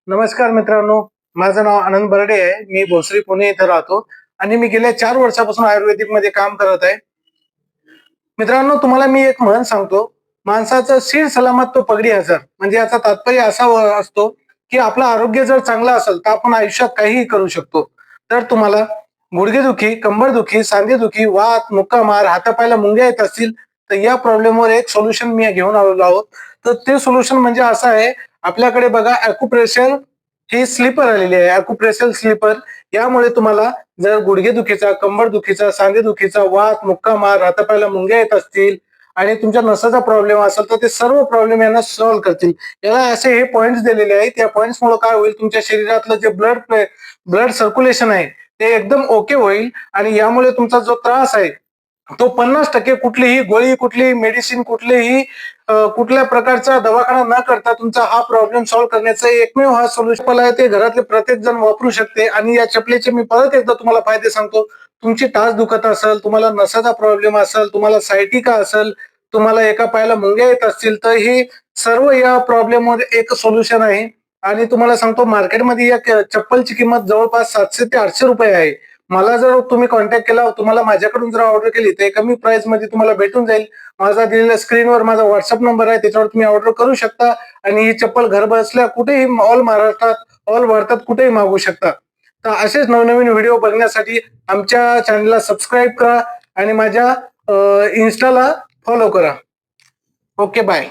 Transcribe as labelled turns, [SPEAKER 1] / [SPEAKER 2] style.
[SPEAKER 1] नमस्कार मित्रांनो, माझं नाव आनंद बर्डे आहे. मी भोसरी पुणे इथे राहतो आणि मी गेल्या 4 वर्षापासून आयुर्वेदिक मध्ये काम करत आहे. मित्रांनो, तुम्हाला मी एक म्हण सांगतो, माणसाचं शिर सलामत तो पगडी हजर. म्हणजे याचा तात्पर्य असा असतो की आपलं आरोग्य जर चांगलं असेल तर आपण आयुष्यात काहीही करू शकतो. तर तुम्हाला गुडघेदुखी, कंबरदुखी, सांधेदुखी, वात, मुक्कामार, हातापायाला मुंग्या येत असतील तर या प्रॉब्लेमवर एक सोल्युशन मी घेऊन आलेलो आहोत. तर ते सोल्युशन म्हणजे असं आहे, आपल्याकडे बघा ॲक्युप्रेशर ही स्लीपर आलेली आहे. ॲक्युप्रेशर स्लीपर यामुळे तुम्हाला जर गुडघेदुखीचा, कंबरदुखीचा, सांधेदुखीचा, वात, मुक्कामार, हातापायाला मुंग्या येत असतील आणि तुमच्या नसाचा प्रॉब्लेम असेल तर ते सर्व प्रॉब्लेम यांना सॉल्व्ह करतील. याला असे हे पॉइंट्स दिलेले आहेत. या पॉइंट्समुळे काय होईल, तुमच्या शरीरातलं जे ब्लड सर्क्युलेशन आहे ते एकदम ओके होईल आणि यामुळे तुमचा जो त्रास आहे तो 50% कुठलीही गोळी, कुठलीही मेडिसिन, कुठल्या प्रकारचा दवाखाना न करता तुमचा हा प्रॉब्लेम सॉल्व्ह करण्याचा एकमेव हा सोल्युशन आहे. ते घरातले प्रत्येक जण वापरू शकते. आणि या चपलेचे मी परत एकदा तुम्हाला फायदे सांगतो. तुमची टाच दुखत असेल, तुम्हाला नसाचा प्रॉब्लेम असेल, तुम्हाला सायटिका असेल, तुम्हाला एका पायाला मुंग्या येत असतील तर हे सर्व या प्रॉब्लेम मध्ये एक सोल्युशन आहे. आणि तुम्हाला सांगतो, मार्केटमध्ये या चप्पलची किंमत जवळपास 700 ते 800 रुपये आहे. मला जर तुम्ही कॉन्टॅक्ट केला, तुम्हाला माझ्याकडून जर ऑर्डर केली तर कमी प्राइस मध्ये तुम्हाला भेटून जाईल. माझा दिलेला स्क्रीनवर माझा व्हॉट्सअप नंबर आहे, त्याच्यावर तुम्ही ऑर्डर करू शकता आणि ही चप्पल घर बसल्या कुठेही ऑल महाराष्ट्रात, ऑल भारतात कुठेही मागवू शकता. तर असेच नवनवीन व्हिडिओ बघण्यासाठी आमच्या चॅनलला सबस्क्राईब करा आणि माझ्या इन्स्टाला फॉलो करा. Okay, bye.